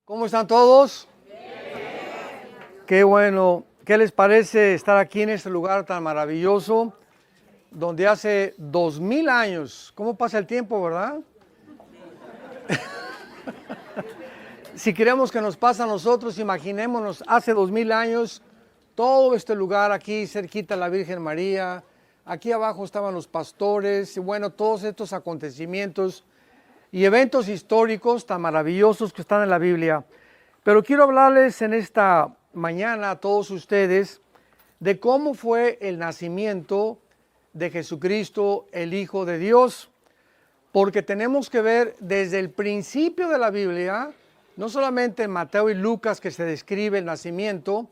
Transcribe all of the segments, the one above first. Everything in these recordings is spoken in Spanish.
¿Cómo están todos? Qué bueno. ¿Qué les parece estar aquí en este lugar tan maravilloso, donde hace 2000 años, cómo pasa el tiempo, verdad? Si queremos que nos pase a nosotros, imaginémonos hace 2000 años, todo este lugar aquí, cerquita de la Virgen María, aquí abajo estaban los pastores, y bueno, todos estos acontecimientos y eventos históricos tan maravillosos que están en la Biblia. Pero quiero hablarles en esta mañana a todos ustedes de cómo fue el nacimiento de Jesucristo, el Hijo de Dios, porque tenemos que ver desde el principio de la Biblia, no solamente en Mateo y Lucas que se describe el nacimiento,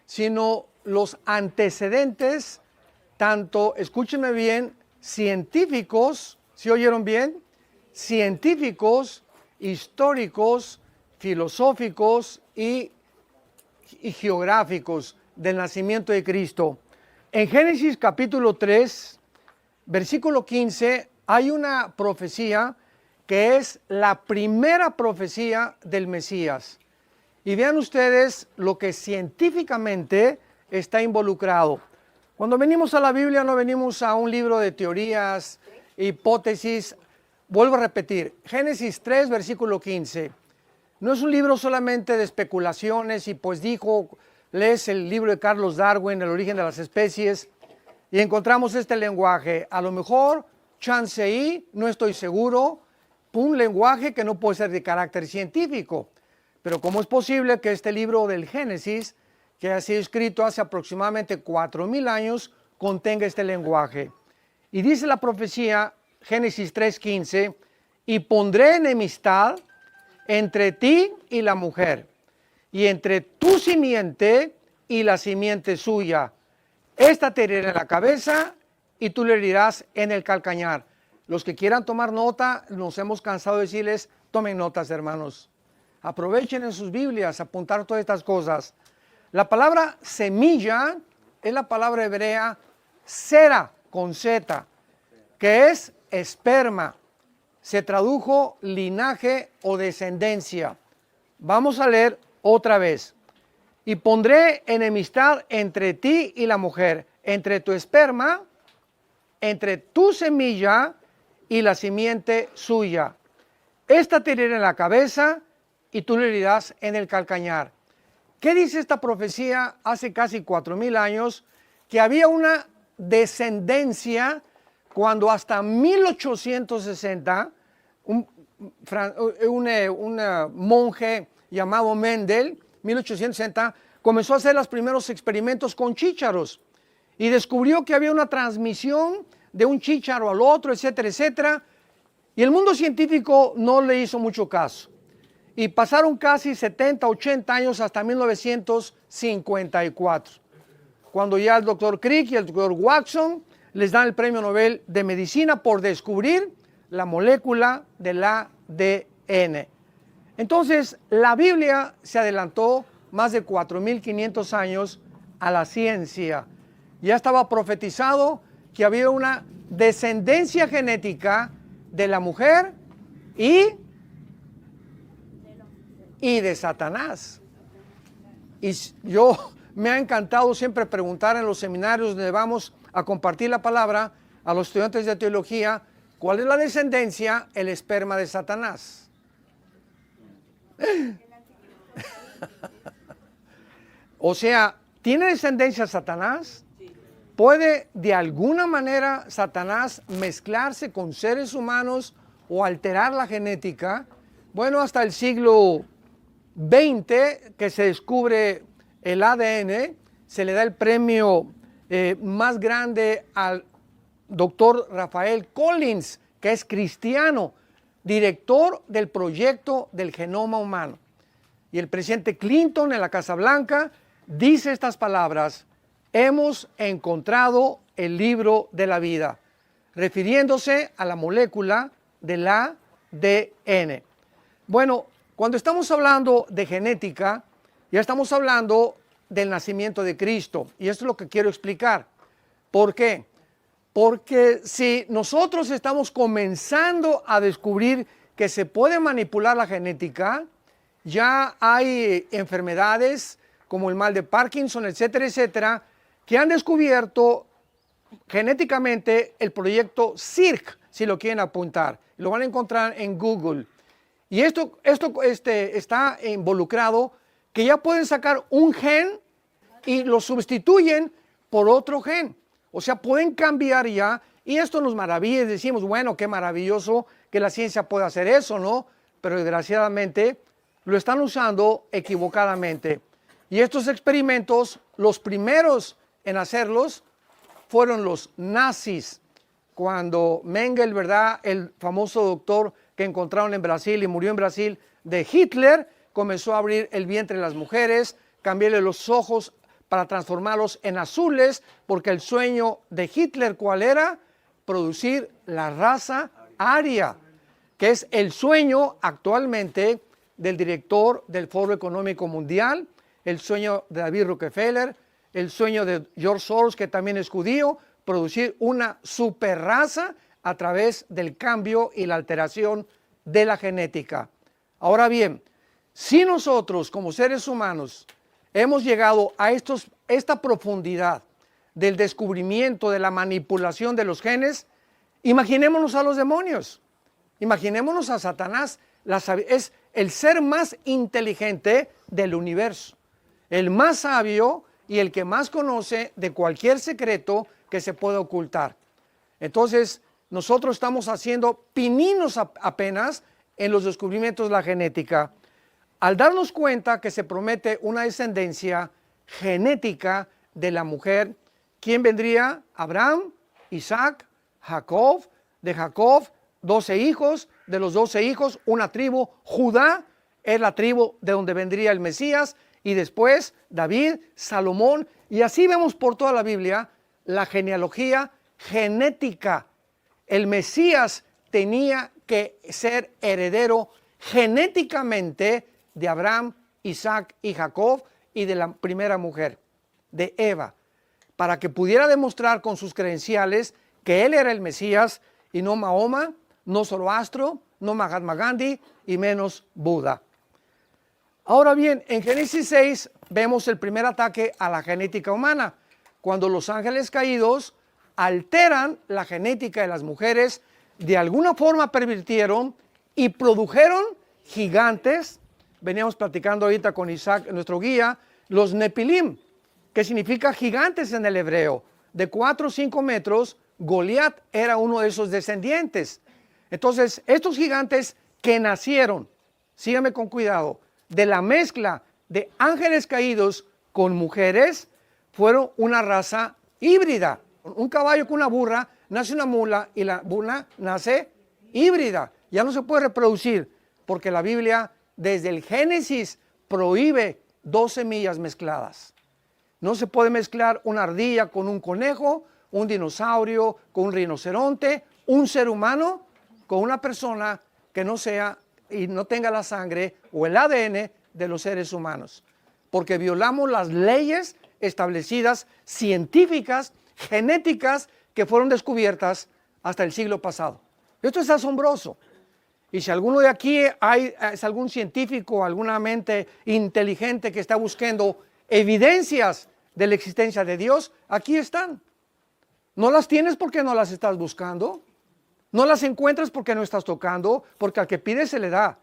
sino los antecedentes, tanto, escúchenme bien, científicos, ¿sí oyeron bien? Científicos, históricos, filosóficos y geográficos del nacimiento de Cristo. En Génesis capítulo 3, versículo 15, hay una profecía que es la primera profecía del Mesías. Y vean ustedes lo que científicamente está involucrado. Cuando venimos a la Biblia no venimos a un libro de teorías, hipótesis. Vuelvo a repetir, Génesis 3, versículo 15. No es un libro solamente de especulaciones y pues lees el libro de Carlos Darwin, El origen de las especies, y encontramos este lenguaje. A lo mejor, chance y, no estoy seguro, un lenguaje que no puede ser de carácter científico. Pero ¿cómo es posible que este libro del Génesis, que ha sido escrito hace aproximadamente 4000 años, contenga este lenguaje? Y dice la profecía, Génesis 3:15, y pondré enemistad entre ti y la mujer, y entre tu simiente y la simiente suya. Esta te herirá en la cabeza y tú le herirás en el calcañar. Los que quieran tomar nota, nos hemos cansado de decirles, tomen notas, hermanos. Aprovechen en sus Biblias, apuntar todas estas cosas. La palabra semilla es la palabra hebrea sera, con Z, que es esperma. Se tradujo linaje o descendencia. Vamos a leer otra vez. Y pondré enemistad entre ti y la mujer, entre tu esperma, entre tu semilla y la simiente suya. Esta te herirá en la cabeza y tú le herirás en el calcañar. ¿Qué dice esta profecía hace casi 4000 años? Que había una descendencia cuando hasta 1860 un monje llamado Mendel, 1860, comenzó a hacer los primeros experimentos con chícharos y descubrió que había una transmisión de un chícharo al otro, etcétera, etcétera, y el mundo científico no le hizo mucho caso. Y pasaron casi 70, 80 años hasta 1954, cuando ya el doctor Crick y el doctor Watson les dan el premio Nobel de Medicina por descubrir la molécula del ADN. Entonces, la Biblia se adelantó más de 4500 años a la ciencia. Ya estaba profetizado que había una descendencia genética de la mujer y de Satanás. Y yo me ha encantado siempre preguntar en los seminarios donde vamos a compartir la palabra a los estudiantes de teología, ¿cuál es la descendencia? El esperma de Satanás. O sea, ¿tiene descendencia Satanás? ¿Puede de alguna manera Satanás mezclarse con seres humanos o alterar la genética? Bueno, hasta el siglo XX que se descubre el ADN, se le da el premio más grande al doctor Rafael Collins, que es cristiano, director del proyecto del genoma humano. Y el presidente Clinton en la Casa Blanca dice estas palabras: hemos encontrado el libro de la vida, refiriéndose a la molécula del ADN. Bueno, cuando estamos hablando de genética, ya estamos hablando del nacimiento de Cristo, y esto es lo que quiero explicar. ¿Por qué? Porque si nosotros estamos comenzando a descubrir que se puede manipular la genética, ya hay enfermedades como el mal de Parkinson, etcétera, etcétera, que han descubierto genéticamente el proyecto CIRC, si lo quieren apuntar. Lo van a encontrar en Google. Y esto está involucrado que ya pueden sacar un gen y lo sustituyen por otro gen. O sea, pueden cambiar ya. Y esto nos maravilla. Decimos, bueno, qué maravilloso que la ciencia pueda hacer eso, ¿no? Pero desgraciadamente lo están usando equivocadamente. Y estos experimentos, los primeros en hacerlos, fueron los nazis. Cuando Mengele, ¿verdad?, el famoso doctor que encontraron en Brasil y murió en Brasil de Hitler, comenzó a abrir el vientre de las mujeres, cambiarle los ojos para transformarlos en azules, porque el sueño de Hitler, ¿cuál era? Producir la raza aria, que es el sueño actualmente del director del Foro Económico Mundial, el sueño de David Rockefeller, el sueño de George Soros, que también es judío, producir una superraza a través del cambio y la alteración de la genética. Ahora bien, si nosotros como seres humanos hemos llegado a esta profundidad del descubrimiento de la manipulación de los genes, imaginémonos a los demonios, imaginémonos a Satanás. Es el ser más inteligente del universo, el más sabio y el que más conoce de cualquier secreto que se pueda ocultar. Entonces, nosotros estamos haciendo pininos apenas en los descubrimientos de la genética, al darnos cuenta que se promete una descendencia genética de la mujer. ¿Quién vendría? Abraham, Isaac, Jacob, de Jacob 12 hijos, de los 12 hijos una tribu. Judá es la tribu de donde vendría el Mesías, y después David, Salomón, y así vemos por toda la Biblia la genealogía genética. El Mesías tenía que ser heredero genéticamente de Abraham, Isaac y Jacob, y de la primera mujer, de Eva, para que pudiera demostrar con sus credenciales que él era el Mesías y no Mahoma, no Zoroastro, no Mahatma Gandhi y menos Buda. Ahora bien, en Génesis 6 vemos el primer ataque a la genética humana, cuando los ángeles caídos alteran la genética de las mujeres, de alguna forma pervirtieron y produjeron gigantes. Veníamos platicando ahorita con Isaac, nuestro guía, los Nepilim, que significa gigantes en el hebreo, de 4 o 5 metros. Goliat era uno de esos descendientes. Entonces, estos gigantes que nacieron, síganme con cuidado, de la mezcla de ángeles caídos con mujeres, fueron una raza híbrida. Un caballo con una burra, nace una mula y la burra nace híbrida. Ya no se puede reproducir porque la Biblia desde el Génesis prohíbe 2 semillas mezcladas. No se puede mezclar una ardilla con un conejo, un dinosaurio con un rinoceronte, un ser humano con una persona que no sea y no tenga la sangre o el ADN de los seres humanos, porque violamos las leyes establecidas, científicas, genéticas, que fueron descubiertas hasta el siglo pasado. Esto es asombroso. Y si alguno de aquí es algún científico, alguna mente inteligente que está buscando evidencias de la existencia de Dios, aquí están. No las tienes porque no las estás buscando. No las encuentras porque no estás tocando, porque al que pide se le da.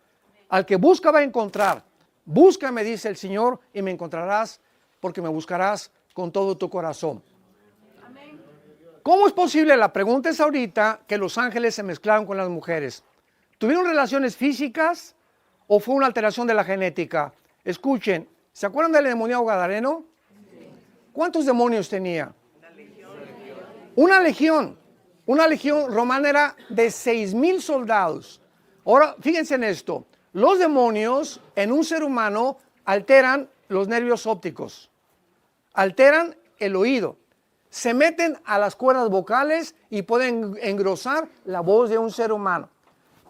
Al que busca va a encontrar. Búscame, dice el Señor, y me encontrarás, porque me buscarás con todo tu corazón. Amén. ¿Cómo es posible? La pregunta es ahorita que los ángeles se mezclaron con las mujeres. ¿Tuvieron relaciones físicas o fue una alteración de la genética? Escuchen, ¿se acuerdan del endemoniado gadareno? ¿Cuántos demonios tenía? Una legión. Una legión romana era de 6,000 soldados. Ahora, fíjense en esto. Los demonios en un ser humano alteran los nervios ópticos, alteran el oído, se meten a las cuerdas vocales y pueden engrosar la voz de un ser humano.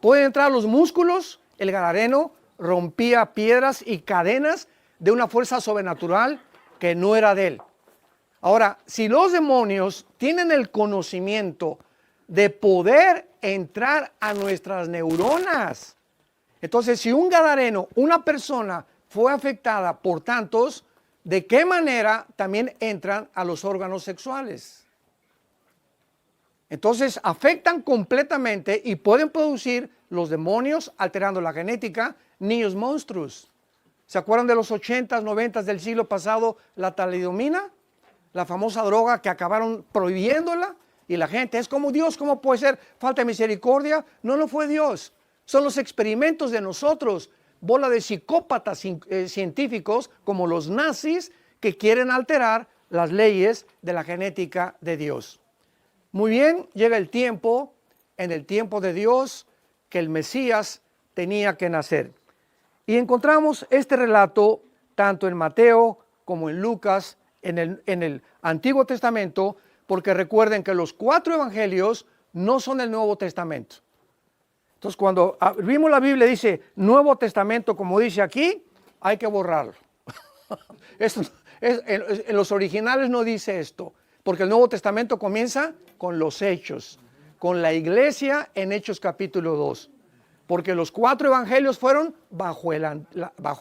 Pueden entrar a los músculos. El gadareno rompía piedras y cadenas de una fuerza sobrenatural que no era de él. Ahora, si los demonios tienen el conocimiento de poder entrar a nuestras neuronas Entonces, si un gadareno, una persona, fue afectada por tantos, ¿de qué manera también entran a los órganos sexuales? Entonces, afectan completamente y pueden producir los demonios, alterando la genética, niños monstruos. ¿Se acuerdan de los 80s, 90s del siglo pasado, la talidomina? La famosa droga que acabaron prohibiéndola. Y la gente, es como Dios, ¿cómo puede ser falta de misericordia? No, no fue Dios. Son los experimentos de nosotros, bola de psicópatas científicos como los nazis que quieren alterar las leyes de la genética de Dios. Muy bien, llega el tiempo, en el tiempo de Dios, que el Mesías tenía que nacer. Y encontramos este relato tanto en Mateo como en Lucas, en el Antiguo Testamento, porque recuerden que los 4 evangelios no son el Nuevo Testamento. Entonces, cuando abrimos la Biblia dice Nuevo Testamento, como dice aquí, hay que borrarlo. En los originales no dice esto, porque el Nuevo Testamento comienza con los hechos, con la iglesia en Hechos capítulo 2. Porque los 4 evangelios fueron bajo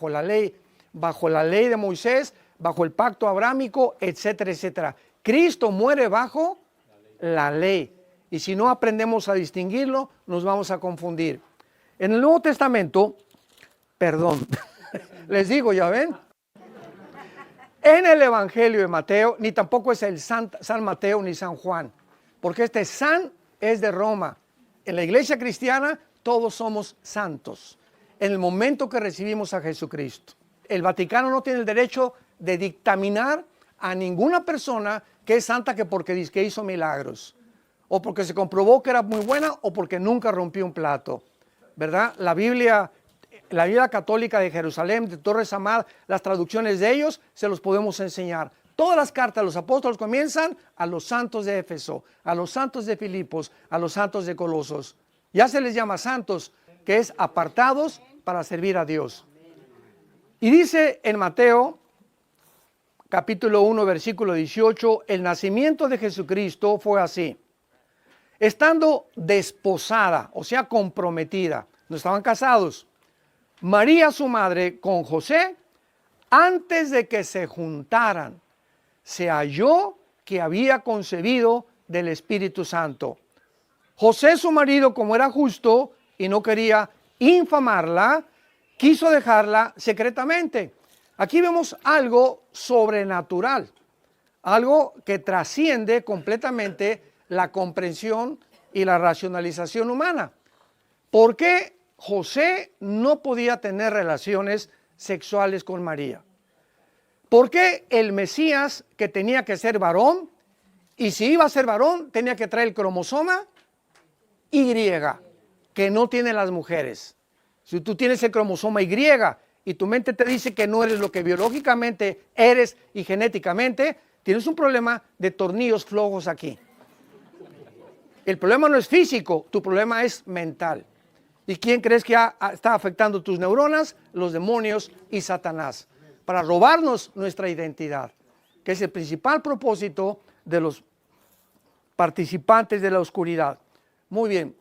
la ley de Moisés, bajo el pacto abrámico, etcétera, etcétera. Cristo muere bajo la ley. Y si no aprendemos a distinguirlo, nos vamos a confundir. En el Nuevo Testamento, perdón, les digo, ya ven, en el Evangelio de Mateo, ni tampoco es el San Mateo ni San Juan, porque este San es de Roma. En la iglesia cristiana todos somos santos, en el momento que recibimos a Jesucristo. El Vaticano no tiene el derecho de dictaminar a ninguna persona que es santa que porque dice que hizo milagros, o porque se comprobó que era muy buena, o porque nunca rompió un plato, ¿verdad? La Biblia católica de Jerusalén, de Torres Amad, las traducciones de ellos, se los podemos enseñar. Todas las cartas de los apóstoles comienzan a los santos de Éfeso, a los santos de Filipos, a los santos de Colosos. Ya se les llama santos, que es apartados para servir a Dios. Y dice en Mateo, capítulo 1, versículo 18, el nacimiento de Jesucristo fue así. Estando desposada, o sea, comprometida, no estaban casados, María su madre con José, antes de que se juntaran, se halló que había concebido del Espíritu Santo. José su marido, como era justo y no quería infamarla, quiso dejarla secretamente. Aquí vemos algo sobrenatural, algo que trasciende completamente la comprensión y la racionalización humana. ¿Por qué José no podía tener relaciones sexuales con María? ¿Por qué el Mesías, que tenía que ser varón, y si iba a ser varón, tenía que traer el cromosoma Y, que no tienen las mujeres? Si tú tienes el cromosoma Y y tu mente te dice que no eres lo que biológicamente eres y genéticamente, tienes un problema de tornillos flojos aquí. El problema no es físico, tu problema es mental. ¿Y quién crees que está afectando tus neuronas? Los demonios y Satanás, para robarnos nuestra identidad, que es el principal propósito de los participantes de la oscuridad. Muy bien.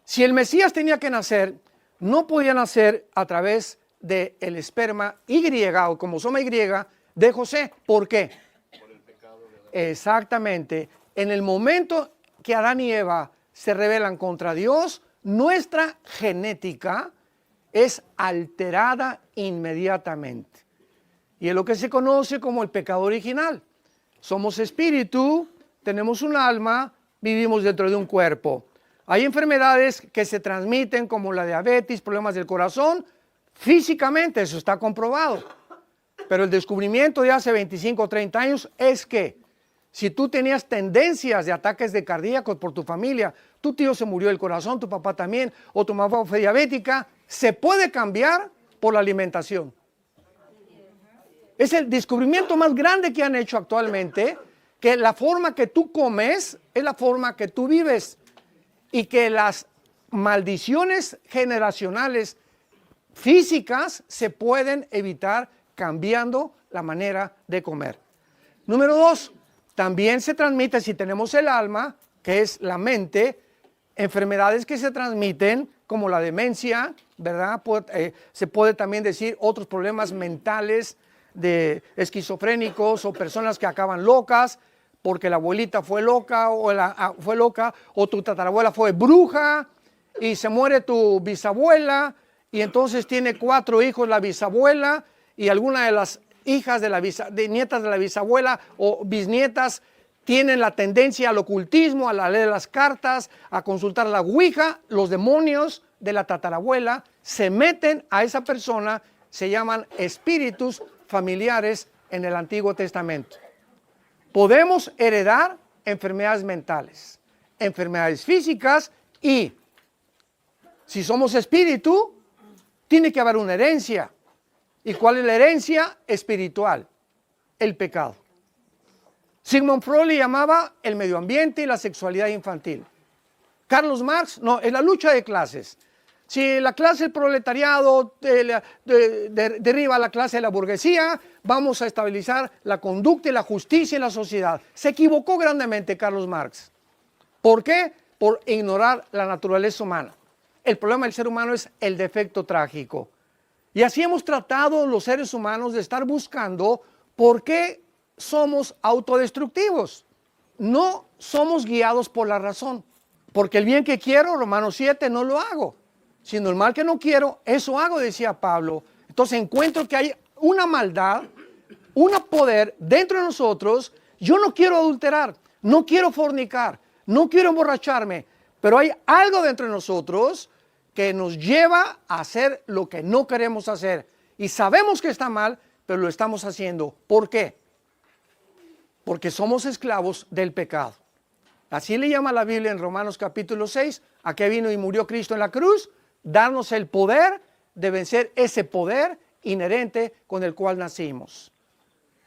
Si el Mesías tenía que nacer, no podía nacer a través del esperma Y o cromosoma Y de José. ¿Por qué? Por el pecado de... Exactamente. En el momento que Adán y Eva se rebelan contra Dios, nuestra genética es alterada inmediatamente. Y es lo que se conoce como el pecado original. Somos espíritu, tenemos un alma, vivimos dentro de un cuerpo. Hay enfermedades que se transmiten como la diabetes, problemas del corazón, físicamente, eso está comprobado. Pero el descubrimiento de hace 25 o 30 años es que si tú tenías tendencias de ataques de cardíacos por tu familia, tu tío se murió del corazón, tu papá también, o tu mamá fue diabética, se puede cambiar por la alimentación. Es el descubrimiento más grande que han hecho actualmente, que la forma que tú comes es la forma que tú vives, y que las maldiciones generacionales físicas se pueden evitar cambiando la manera de comer. Número 2, también se transmite, si tenemos el alma, que es la mente, enfermedades que se transmiten como la demencia, ¿verdad? Se puede también decir otros problemas mentales de esquizofrénicos o personas que acaban locas porque la abuelita fue loca o tu tatarabuela fue bruja y se muere tu bisabuela y entonces tiene 4 hijos la bisabuela y alguna de las hijas de nietas de la bisabuela o bisnietas tienen la tendencia al ocultismo, a leer las cartas, a consultar la ouija. Los demonios de la tatarabuela se meten a esa persona, se llaman espíritus familiares en el Antiguo Testamento. Podemos heredar enfermedades mentales, enfermedades físicas y si somos espíritu, tiene que haber una herencia. ¿Y cuál es la herencia espiritual? El pecado. Sigmund Freud le llamaba el medio ambiente y la sexualidad infantil. Carlos Marx, no, es la lucha de clases. Si la clase del proletariado derriba a la clase de la burguesía, vamos a estabilizar la conducta y la justicia en la sociedad. Se equivocó grandemente Carlos Marx. ¿Por qué? Por ignorar la naturaleza humana. El problema del ser humano es el defecto trágico. Y así hemos tratado los seres humanos de estar buscando por qué somos autodestructivos. No somos guiados por la razón. Porque el bien que quiero, Romanos 7, no lo hago. Sino el mal que no quiero, eso hago, decía Pablo. Entonces encuentro que hay una maldad, un poder dentro de nosotros. Yo no quiero adulterar, no quiero fornicar, no quiero emborracharme. Pero hay algo dentro de nosotros que nos lleva a hacer lo que no queremos hacer. Y sabemos que está mal, pero lo estamos haciendo. ¿Por qué? Porque somos esclavos del pecado. Así le llama la Biblia en Romanos capítulo 6, a qué vino y murió Cristo en la cruz, darnos el poder de vencer ese poder inherente con el cual nacimos.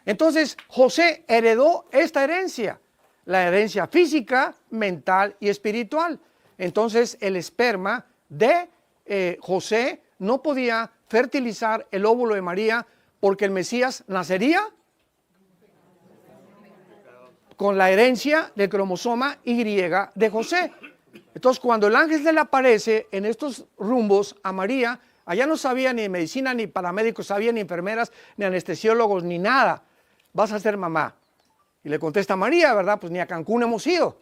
Entonces José heredó esta herencia, la herencia física, mental y espiritual. Entonces el esperma de José no podía fertilizar el óvulo de María porque el Mesías nacería con la herencia del cromosoma Y de José. Entonces cuando el ángel se le aparece en estos rumbos a María, allá no sabía ni medicina, ni paramédicos, sabía ni enfermeras, ni anestesiólogos, ni nada. Vas a ser mamá. Y le contesta María, ¿verdad? Pues ni a Cancún hemos ido.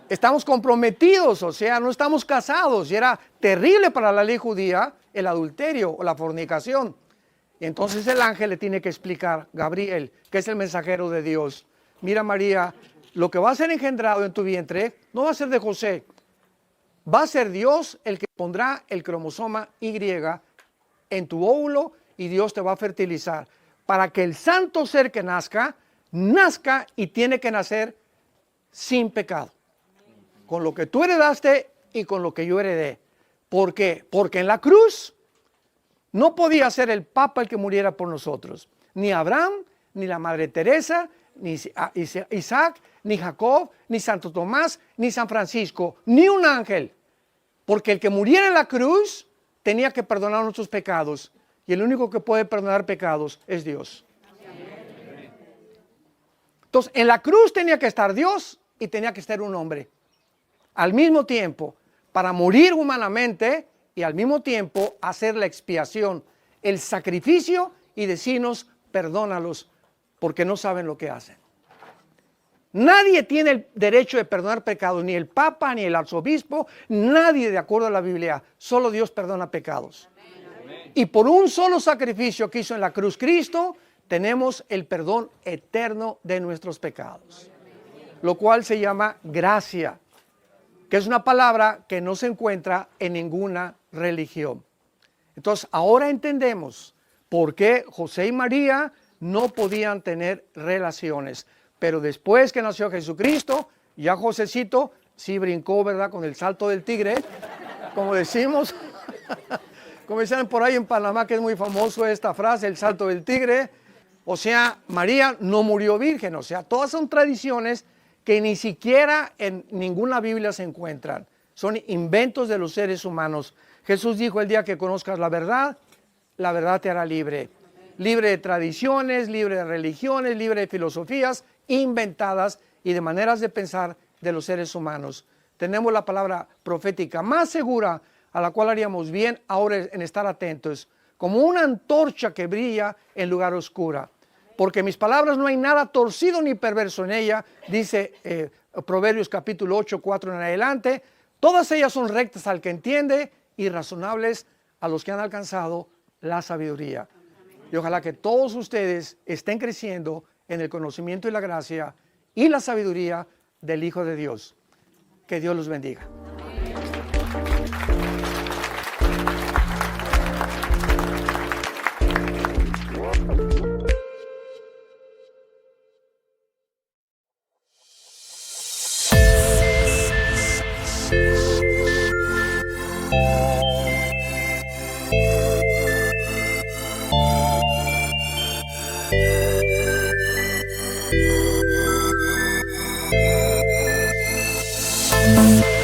Estamos comprometidos, o sea, no estamos casados. Y era terrible para la ley judía el adulterio o la fornicación. Y entonces el ángel le tiene que explicar, Gabriel, que es el mensajero de Dios. Mira María, lo que va a ser engendrado en tu vientre no va a ser de José. Va a ser Dios el que pondrá el cromosoma Y en tu óvulo y Dios te va a fertilizar. Para que el santo ser que nazca y tiene que nacer sin pecado. Con lo que tú heredaste y con lo que yo heredé. ¿Por qué? Porque en la cruz no podía ser el Papa el que muriera por nosotros. Ni Abraham, ni la Madre Teresa, ni Isaac, ni Jacob, ni Santo Tomás, ni San Francisco, ni un ángel. Porque el que muriera en la cruz tenía que perdonar nuestros pecados. Y el único que puede perdonar pecados es Dios. Entonces, en la cruz tenía que estar Dios y tenía que estar un hombre. Al mismo tiempo, para morir humanamente y al mismo tiempo hacer la expiación, el sacrificio y decirnos, perdónalos porque no saben lo que hacen. Nadie tiene el derecho de perdonar pecados, ni el Papa, ni el arzobispo, nadie de acuerdo a la Biblia, solo Dios perdona pecados. Amén. Y por un solo sacrificio que hizo en la cruz Cristo, tenemos el perdón eterno de nuestros pecados, lo cual se llama gracia, que es una palabra que no se encuentra en ninguna religión. Entonces, ahora entendemos por qué José y María no podían tener relaciones. Pero después que nació Jesucristo, ya Josecito sí brincó, ¿verdad? Con el salto del tigre, como decimos. Como dicen por ahí en Panamá, que es muy famoso esta frase, el salto del tigre. O sea, María no murió virgen. O sea, todas son tradiciones que ni siquiera en ninguna Biblia se encuentran. Son inventos de los seres humanos. Jesús dijo, el día que conozcas la verdad te hará libre. Libre de tradiciones, libre de religiones, libre de filosofías inventadas y de maneras de pensar de los seres humanos. Tenemos la palabra profética más segura a la cual haríamos bien ahora en estar atentos, como una antorcha que brilla en lugar oscuro. Porque mis palabras no hay nada torcido ni perverso en ella, dice Proverbios capítulo 8, 4 en adelante. Todas ellas son rectas al que entiende y razonables a los que han alcanzado la sabiduría. Y ojalá que todos ustedes estén creciendo en el conocimiento y la gracia y la sabiduría del Hijo de Dios. Que Dios los bendiga. Thank you.